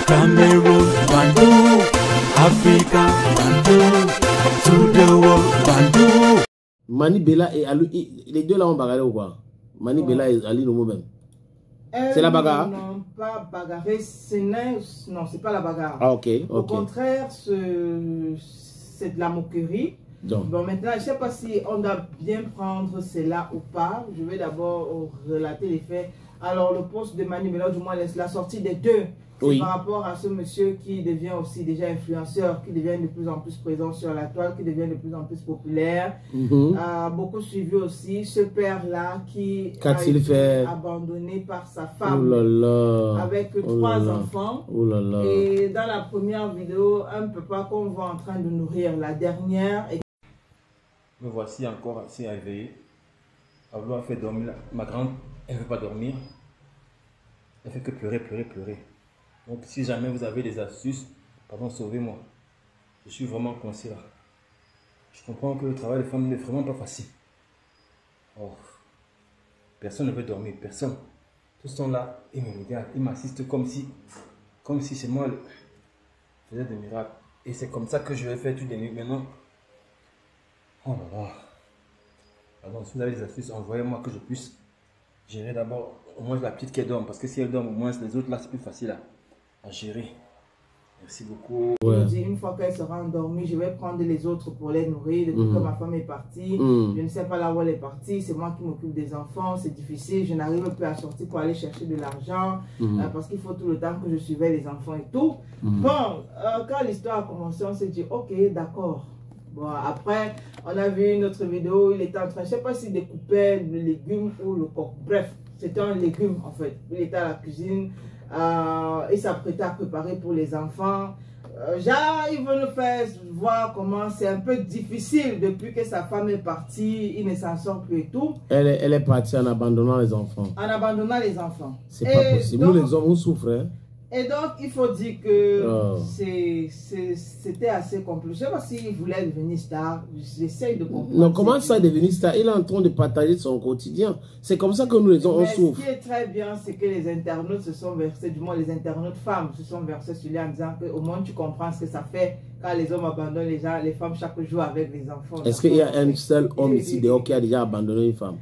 Cameroon, Bandung, Africa, Bandung, to the world, Bandung. Mani Bella et Ali, les deux là ont bagarré ou quoi? Mani Bella et Ali Nomo même. C'est la bagarre? Non, pas bagarrer. Non, c'est pas la bagarre. Ah, ok. Au contraire, c'est de la moquerie. Donc. Bon, maintenant, je ne sais pas si on doit bien prendre cela ou pas. Je vais d'abord relater les faits. Alors, le poste de Mani Bella, du moins la sortie des deux, c'est par rapport à ce monsieur qui devient aussi déjà influenceur, qui devient de plus en plus présent sur la toile, qui devient de plus en plus populaire. Beaucoup suivi aussi ce père-là qui a été abandonné par sa femme avec 3 enfants. Et dans la première vidéo, un papa qu'on voit en train de nourrir. La dernière... Me voici encore assez éveillé, à vouloir faire dormir. Ma grande, elle ne veut pas dormir. Elle fait que pleurer, pleurer, pleurer. Donc si jamais vous avez des astuces, pardon, sauvez-moi. Je suis vraiment coincé là. Je comprends que le travail de femme n'est vraiment pas facile. Oh. Personne ne veut dormir, personne. Tous sont là, ils me regardent, ils m'assistent comme si c'est moi le faisais des miracles. Et c'est comme ça que je vais faire toutes les nuits maintenant. Oh là là. Alors, si vous avez des astuces, envoyez-moi que je puisse gérer d'abord au moins la petite qui dorme. Parce que si elle dorme, au moins les autres là, c'est plus facile à gérer. Merci beaucoup. Une fois qu'elle sera endormie, je vais prendre les autres pour les nourrir. Depuis que ma femme est partie, je ne sais pas là où elle est partie. C'est moi qui m'occupe des enfants. C'est difficile. Je n'arrive plus à sortir pour aller chercher de l'argent. Parce qu'il faut tout le temps que je suivais les enfants et tout. Bon, quand l'histoire a commencé, on s'est dit, ok, d'accord. Bon, après, on a vu une autre vidéo, il était en train, je ne sais pas s'il découpait le légume ou le coq. Bref, c'était un légume en fait. Il était à la cuisine, il s'apprêtait à préparer pour les enfants. Genre, il veut nous faire voir comment c'est un peu difficile depuis que sa femme est partie, il ne s'en sort plus et tout. Elle est partie en abandonnant les enfants. En abandonnant les enfants. C'est pas possible. Nous les hommes, on souffre. Hein? Et donc, il faut dire que c'était assez compliqué. Je ne sais pas s'il voulait devenir star. J'essaie de comprendre. Non, comment ça devenir star? Il est en train de partager son quotidien. C'est comme ça que nous les hommes, on souffre. Ce qui est très bien, c'est que les internautes se sont versés, du moins les internautes femmes se sont versés sur lui en disant qu'au moins tu comprends ce que ça fait quand les hommes abandonnent les gens, les femmes chaque jour avec les enfants. Est-ce qu'il y a un seul homme ici dehors qui a déjà abandonné une femme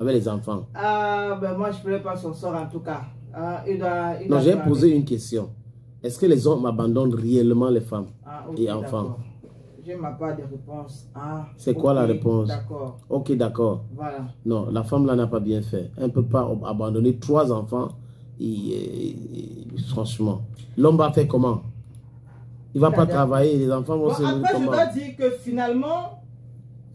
avec les enfants? Ben moi, je ne pourrais pas son sort en tout cas. Non, j'ai posé une question. Est-ce que les hommes abandonnent réellement les femmes et enfants? Je n'ai pas de réponse. C'est quoi la réponse? D'accord. Ok, d'accord. Voilà. Non, la femme là n'a pas bien fait. Elle ne peut pas abandonner 3 enfants. Franchement, l'homme va faire comment? Il ne va pas travailler, les enfants vont se nourrir comment? Après, je dois dire que finalement,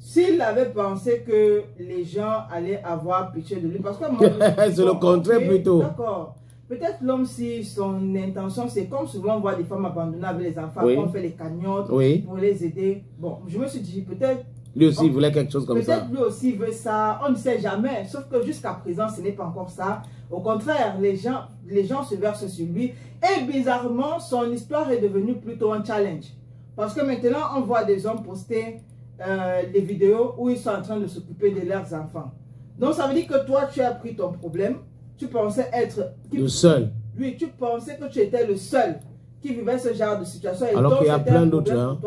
s'il avait pensé que les gens allaient avoir pitié de lui, parce que moi... c'est le contraire plutôt. D'accord. Peut-être l'homme, si son intention, c'est comme souvent on voit des femmes abandonnées avec les enfants, on fait les cagnottes pour les aider. Bon, je me suis dit peut-être... Lui aussi, il voulait quelque chose comme ça. Peut-être lui aussi veut ça, on ne sait jamais. Sauf que jusqu'à présent, ce n'est pas encore ça. Au contraire, les gens se versent sur lui. Et bizarrement, son histoire est devenue plutôt un challenge. Parce que maintenant, on voit des hommes poster des vidéos où ils sont en train de s'occuper de leurs enfants. Donc, ça veut dire que toi, tu as pris ton problème. Tu pensais être... le seul. Oui, tu pensais que tu étais le seul qui vivait ce genre de situation. Et alors qu'il y a plein d'autres.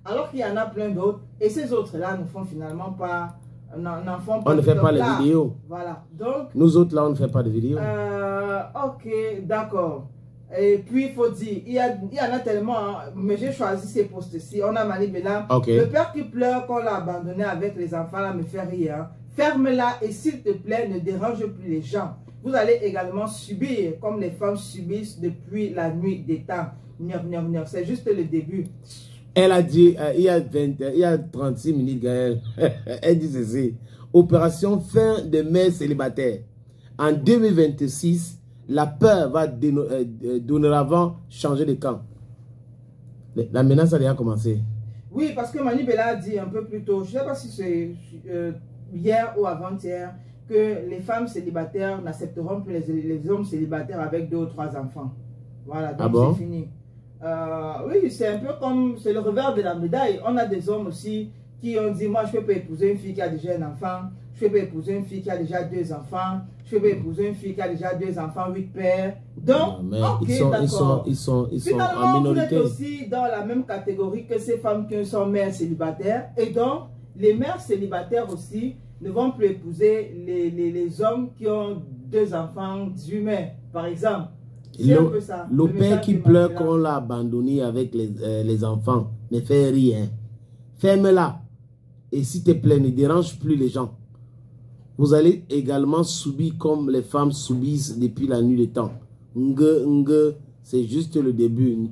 Alors qu'il y en a plein d'autres. Et ces autres-là ne font finalement pas... n'en font pas. On ne fait pas les vidéos. Voilà. Donc... Nous autres, là, on ne fait pas de vidéos. Ok, d'accord. Et puis, il faut dire, il y en a tellement, hein, mais j'ai choisi ces postes-ci. On a Mani Bella. Le père qui pleure quand on l'a abandonné avec les enfants, là, me fait rire. Hein. Ferme-la et s'il te plaît, ne dérange plus les gens. Vous allez également subir, comme les femmes subissent depuis la nuit des temps. C'est juste le début. Elle a dit, il y a 36 minutes, Gaël, elle dit ceci. Opération fin de mère célibataire. En 2026, la peur va dorénavant changer de camp. La menace a déjà commencé. Oui, parce que Mani Bella a dit un peu plus tôt, je ne sais pas si c'est hier ou avant-hier, que les femmes célibataires n'accepteront plus les hommes célibataires avec 2 ou 3 enfants. Voilà, donc c'est fini. Oui, c'est un peu comme, c'est le revers de la médaille. On a des hommes aussi qui ont dit, moi, je ne peux pas épouser une fille qui a déjà un enfant, je ne peux pas épouser une fille qui a déjà 2 enfants, je ne peux pas épouser une fille qui a déjà 2 enfants, 8 pères. Donc, ok, d'accord. Ils sont Finalement, en minorité. vous êtes aussi dans la même catégorie que ces femmes qui sont mères célibataires. Et donc, les mères célibataires aussi ne vont plus épouser les hommes qui ont 2 enfants humains, par exemple. Le père qui pleure qu'on l'a abandonné avec les enfants ne fait rien. Ferme-la. Et s'il te plaît, ne dérange plus les gens. Vous allez également subir comme les femmes subissent depuis la nuit des temps. C'est juste le début.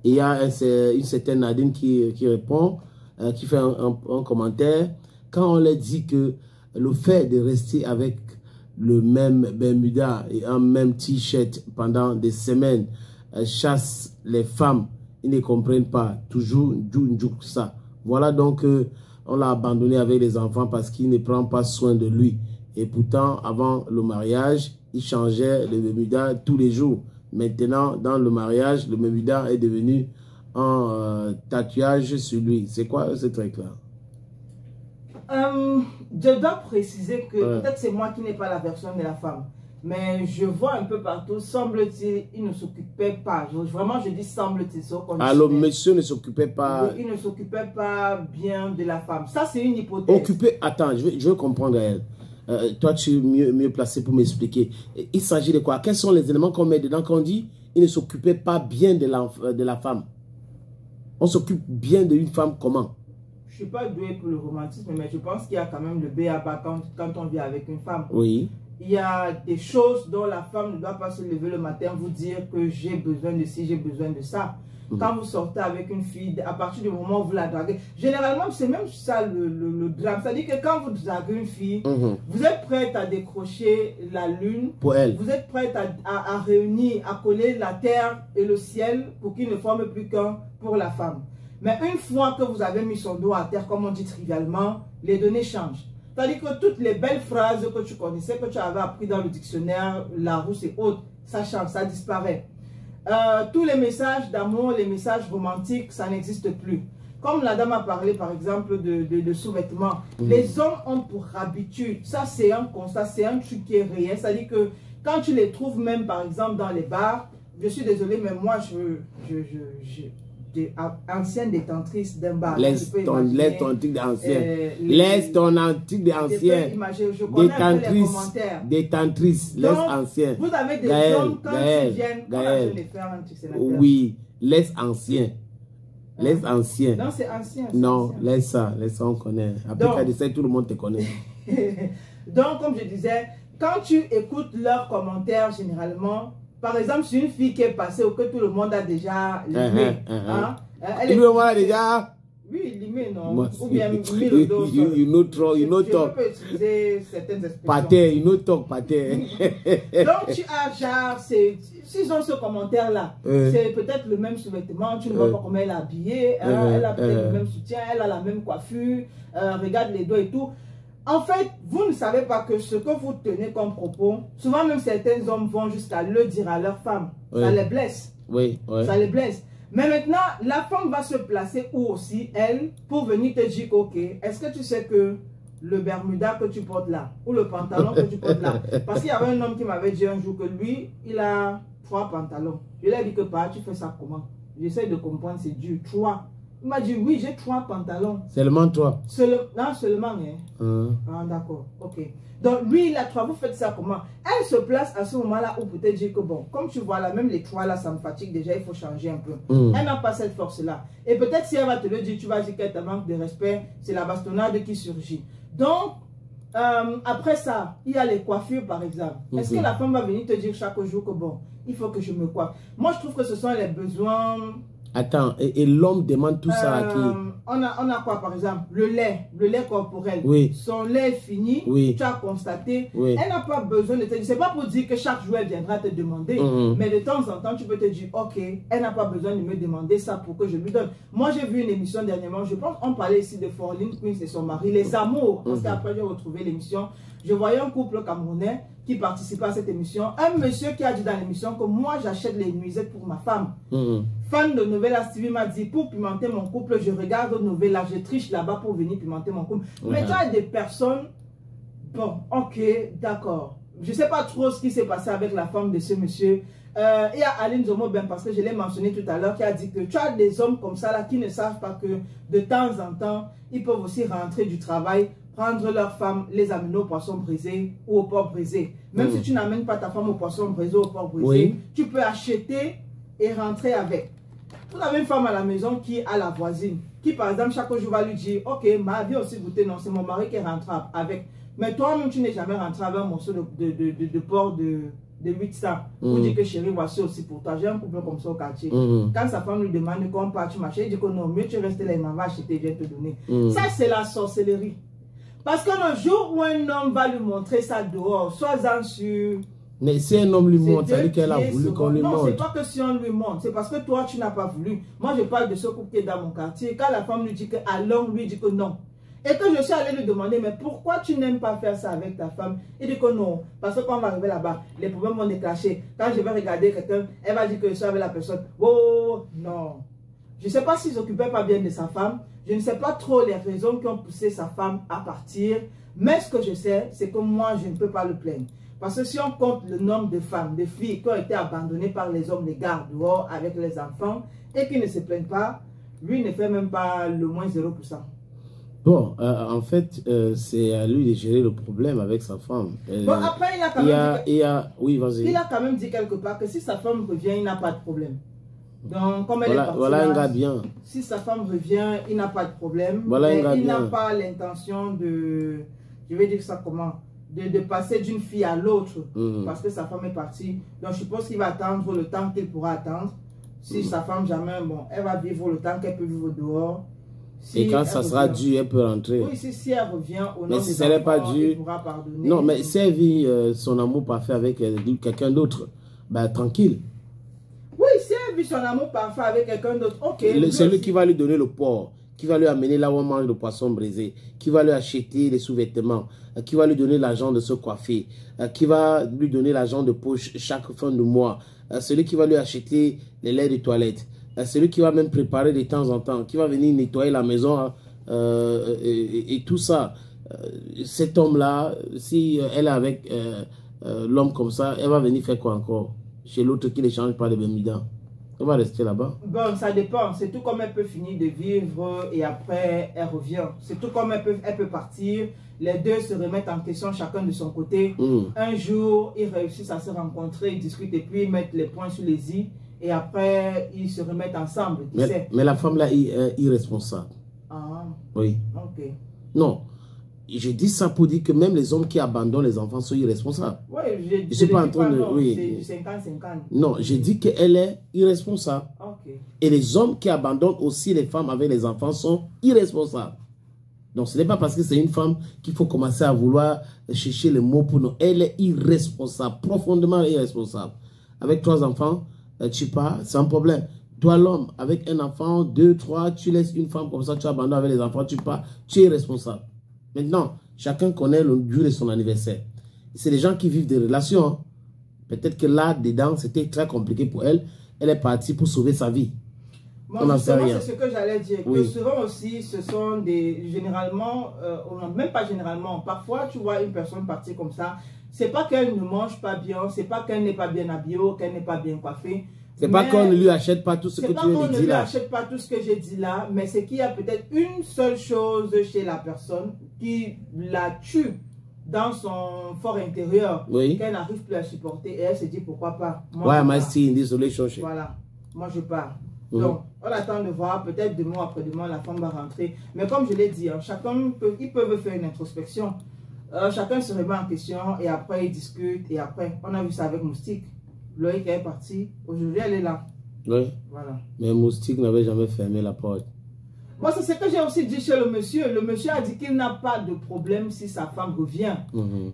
Et il y a une certaine Nadine qui répond, qui fait un commentaire. Quand on leur dit que le fait de rester avec le même Bermuda et un même t-shirt pendant des semaines chasse les femmes, ils ne comprennent pas. Toujours ça. Voilà donc on l'a abandonné avec les enfants parce qu'il ne prend pas soin de lui. Et pourtant, avant le mariage, il changeait le Bermuda tous les jours. Maintenant, dans le mariage, le Bermuda est devenu un tatouage sur lui. C'est quoi ce truc-là? Je dois préciser que peut-être c'est moi qui n'ai pas la version de la femme. Mais je vois un peu partout, semble-t-il, il ne s'occupait pas. Vraiment, je dis semble-t-il. Alors, monsieur ne s'occupait pas. Il ne s'occupait pas bien de la femme. Ça, c'est une hypothèse. Occupé, attends, je veux comprendre elle. Toi, tu es mieux placé pour m'expliquer. Il s'agit de quoi? Quels sont les éléments qu'on met dedans quand on dit il ne s'occupait pas bien de la femme? On s'occupe bien d'une femme comment? Je ne suis pas doué pour le romantisme, mais je pense qu'il y a quand même le b.a.-ba quand on vit avec une femme. Oui. Il y a des choses dont la femme ne doit pas se lever le matin vous dire que j'ai besoin de ci, j'ai besoin de ça. Quand vous sortez avec une fille, à partir du moment où vous la draguez, généralement c'est même ça le drame. C'est-à-dire que quand vous draguez une fille, vous êtes prête à décrocher la lune. Pour elle. Vous êtes prête à réunir, à coller la terre et le ciel pour qu'ils ne forment plus qu'un pour la femme. Mais une fois que vous avez mis son dos à terre, comme on dit trivialement, les données changent. C'est-à-dire que toutes les belles phrases que tu connaissais, que tu avais appris dans le dictionnaire, Larousse et autres, ça change, ça disparaît. Tous les messages d'amour, les messages romantiques, ça n'existe plus. Comme la dame a parlé par exemple de sous-vêtements, les hommes ont pour habitude, ça c'est un constat, c'est un truc qui est réel, c'est-à-dire que quand tu les trouves même par exemple dans les bars, je suis désolée mais moi ancienne détentrice d'un bar. Laisse ton truc d'ancien. Laisse ton truc d'ancien. Détentrice. Laisse ancien. Vous avez des hommes quand ils viennent. Oui, laisse ancien. Laisse ancien. Non, c'est ancien. Non, laisse ça, on connaît. Après ça, tout le monde te connaît. Donc, comme je disais, quand tu écoutes leurs commentaires, généralement, par exemple, sur une fille qui est passée ou que tout le monde a déjà limé. Tout le monde a déjà... Oui, limé, non. Ou bien mis le dos. You know talk. Je peux utiliser certaines expressions. Pater, you know talk, pater. Donc, tu as genre, s'ils ont ce commentaire-là, c'est peut-être le même sous-vêtement, tu ne vois pas comment elle est habillée, elle a peut-être le même soutien, elle a la même coiffure, regarde les doigts et tout. En fait, vous ne savez pas que ce que vous tenez comme propos, souvent même certains hommes vont jusqu'à le dire à leur femme. Ça les blesse. Oui. Ça les blesse. Mais maintenant, la femme va se placer où aussi, elle, pour venir te dire, ok, est-ce que tu sais que le Bermuda que tu portes là, ou le pantalon que tu portes là, parce qu'il y avait un homme qui m'avait dit un jour que lui, il a 3 pantalons. Je lui ai dit que tu fais ça comment? J'essaie de comprendre, c'est dur. 3. Il m'a dit, oui, j'ai 3 pantalons. Seulement 3? Non, seulement, hein. Ah, d'accord, ok. Donc, lui, il a 3, vous faites ça comment? Elle se place à ce moment-là où peut-être dire que, bon, comme tu vois là, même les 3 là, ça me fatigue déjà, il faut changer un peu. Elle n'a pas cette force-là. Et peut-être si elle va te le dire, tu vas dire qu'elle te manque de respect, c'est la bastonnade qui surgit. Donc, après ça, il y a les coiffures, par exemple. Est-ce que la femme va venir te dire chaque jour que, bon, il faut que je me coiffe? Moi, je trouve que ce sont les besoins... Attends, et l'homme demande tout ça à qui? On a quoi par exemple? Le lait corporel. Oui. Son lait est fini, tu as constaté. Oui. Elle n'a pas besoin de te dire, c'est pas pour dire que chaque jour elle viendra te demander, mais de temps en temps tu peux te dire, ok, elle n'a pas besoin de me demander ça pour que je lui donne. Moi j'ai vu une émission dernièrement, je pense on parlait ici de Forline Queen et son mari, les amours, parce qu'après j'ai retrouvé l'émission. Je voyais un couple camerounais qui participait à cette émission. Un monsieur qui a dit dans l'émission que moi, j'achète les nuisettes pour ma femme. Fan de Novella TV m'a dit, pour pimenter mon couple, je regarde Novella, je triche là-bas pour venir pimenter mon couple. Mais tu as des personnes, bon, ok, d'accord. Je ne sais pas trop ce qui s'est passé avec la femme de ce monsieur. Il y a Aline Zomo, ben, parce que je l'ai mentionné tout à l'heure, qui a dit que tu as des hommes comme ça là qui ne savent pas que de temps en temps, ils peuvent aussi rentrer du travail, prendre leur femme, les amener au poisson brisé ou au porc brisé. Même si tu n'amènes pas ta femme au poisson brisé ou au porc brisé, tu peux acheter et rentrer avec. Vous avez une femme à la maison qui a la voisine, qui par exemple chaque jour va lui dire, ok, ma vie aussi goûté, non, c'est mon mari qui rentre avec. Mais toi-même, tu n'es jamais rentré avec un morceau de porc de 800. Vous dites que chérie, voici aussi pour toi. J'ai un couple comme ça au quartier. Quand sa femme lui demande comment part, tu m'achètes, il dit que non, mieux tu restes là, il m'en va acheter, je vais te donner. Ça, c'est la sorcellerie. Parce que le jour où un homme va lui montrer ça dehors, sois-en sûr. Mais si un homme lui montre, ça veut dire qu'elle a voulu qu'on lui montre. Non, c'est pas que si on lui montre, c'est parce que toi, tu n'as pas voulu. Moi, je parle de ce couple qui est dans mon quartier. Quand la femme lui dit que allons, lui dit que non. Et que je suis allée lui demander, mais pourquoi tu n'aimes pas faire ça avec ta femme? Il dit que non, parce que quand on va arriver là-bas, les problèmes vont déclencher. Quand je vais regarder quelqu'un, elle va dire que je suis avec la personne. Oh, non. Je ne sais pas s'il ne s'occupait pas bien de sa femme. Je ne sais pas trop les raisons qui ont poussé sa femme à partir. Mais ce que je sais, c'est que moi, je ne peux pas le plaindre. Parce que si on compte le nombre de femmes, de filles qui ont été abandonnées par les hommes, les gardes dehors avec les enfants, et qui ne se plaignent pas, lui ne fait même pas le moins 0%. Bon, en fait, c'est à lui de gérer le problème avec sa femme. Bon, après, il a quand même oui, vas-y. Il a quand même dit quelque part que si sa femme revient, il n'a pas de problème. Donc, comme elle est partie voilà là, un gars bien. Si sa femme revient, il n'a pas de problème. Voilà un gars il bien. n'a pas l'intention de, je vais dire ça comment, de passer d'une fille à l'autre parce que sa femme est partie. Donc, je suppose qu'il va attendre le temps qu'il pourra attendre. Si sa femme jamais, bon, elle va vivre le temps qu'elle peut vivre dehors. Si et quand ça sera dû, elle peut rentrer. Oui, si elle revient au nom mais si des elle enfants, pas dû, il pourra pardonner. Non, mais si elle vit son amour parfait avec quelqu'un d'autre, ben tranquille. Oui, si elle vit son amour parfait avec quelqu'un d'autre, ok. Celui qui va lui donner le porc, qui va lui amener là où on mange le poisson brisé, qui va lui acheter les sous-vêtements, qui va lui donner l'argent de se coiffer, qui va lui donner l'argent de poche chaque fin de mois, celui qui va lui acheter les laits de toilette, celui qui va même préparer de temps en temps, qui va venir nettoyer la maison et tout ça. Cet homme-là, si elle est avec l'homme comme ça, elle va venir faire quoi encore? Chez l'autre qui ne change pas de bémida. Elle va rester là-bas. Bon, ça dépend. C'est tout comme elle peut finir de vivre et après elle revient. C'est tout comme elle peut partir. Les deux se remettent en question chacun de son côté. Un jour, ils réussissent à se rencontrer, ils discutent et puis ils mettent les points sur les i. Et après, ils se remettent ensemble. Mais la femme là est irresponsable. Ah. Oui. Ok. Non. Je dis ça pour dire que même les hommes qui abandonnent les enfants sont irresponsables. Oui, je suis pas en train de... Oui. C'est 50-50. Non, j'ai dit qu'elle est irresponsable. Ok. Et les hommes qui abandonnent aussi les femmes avec les enfants sont irresponsables. Donc ce n'est pas parce que c'est une femme qu'il faut commencer à vouloir chercher les mots pour nous. Elle est irresponsable, profondément irresponsable. Avec 3 enfants, tu pars, c'est un problème. Toi l'homme, avec un enfant, 2, 3, tu laisses une femme comme ça, tu abandonnes avec les enfants, tu pars, tu es responsable. Maintenant, chacun connaît le jour de son anniversaire. C'est des gens qui vivent des relations. Hein. Peut-être que là, dedans, c'était très compliqué pour elle. Elle est partie pour sauver sa vie. Moi, justement, c'est ce que j'allais dire. Oui. Que souvent aussi, ce sont des... Généralement, même pas généralement, parfois, tu vois une personne partir comme ça. C'est pas qu'elle ne mange pas bien, c'est pas qu'elle n'est pas bien habillée, qu'elle n'est pas bien coiffée. C'est pas qu'on ne lui achète pas tout ce que tu viens de dire là. C'est pas qu'on ne lui achète pas tout ce que j'ai dit là, mais c'est qu'il y a peut-être une seule chose chez la personne qui la tue dans son fort intérieur, qu'elle n'arrive plus à supporter. Et elle se dit pourquoi pas. Why am I still in this relationship? Voilà, moi je pars. Donc, on attend de voir, peut-être demain après-demain, la femme va rentrer. Mais comme je l'ai dit, hein, ils peuvent faire une introspection. Chacun se remet en question et après ils discutent. Et après, on a vu ça avec Moustique. Loïc est parti. Aujourd'hui, elle est là. Oui. Voilà. Mais Moustique n'avait jamais fermé la porte. Moi, c'est ce que j'ai aussi dit chez le monsieur. Le monsieur a dit qu'il n'a pas de problème si sa femme revient.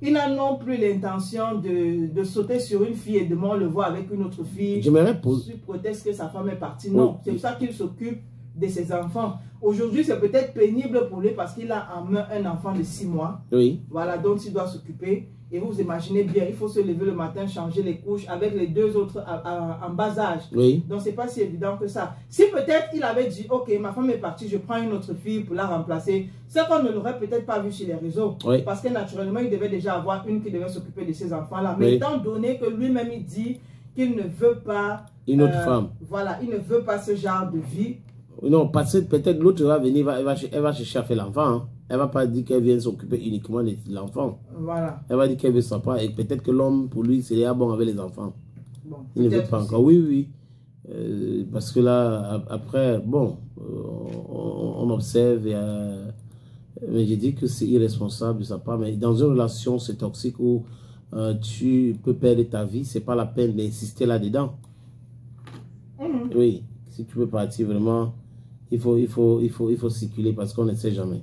Il n'a non plus l'intention de sauter sur une fille et demain on le voit avec une autre fille. J'aimerais poser. Sous prétexte que sa femme est partie. Non, c'est pour ça qu'il s'occupe de ses enfants. Aujourd'hui, c'est peut-être pénible pour lui parce qu'il a en main un enfant de 6 mois. Oui. Voilà, dont il doit s'occuper. Et vous imaginez bien, il faut se lever le matin, changer les couches avec les 2 autres en bas âge. Oui. Donc, c'est pas si évident que ça. Si peut-être il avait dit, ok, ma femme est partie, je prends une autre fille pour la remplacer, c'est qu'on ne l'aurait peut-être pas vu sur les réseaux. Oui. Parce que naturellement, il devait déjà avoir une qui devait s'occuper de ses enfants-là. Mais Oui. étant donné que lui-même, il dit qu'il ne veut pas... Une autre femme. Voilà, il ne veut pas ce genre de vie. Non, parce que peut-être l'autre va venir, elle va chercher à faire l'enfant. Hein. Elle va pas dire qu'elle vient s'occuper uniquement de l'enfant. Voilà. Elle va dire qu'elle veut s'en pas. Et peut-être que l'homme, pour lui, c'est déjà bon avec les enfants. Bon, Il ne veut pas aussi. encore. Oui, oui. Parce que là, après, bon, on observe. Mais je dis que c'est irresponsable de sa part. Mais dans une relation, c'est toxique où tu peux perdre ta vie. C'est pas la peine d'insister là-dedans. Oui. Si tu veux partir vraiment, il faut circuler parce qu'on ne sait jamais.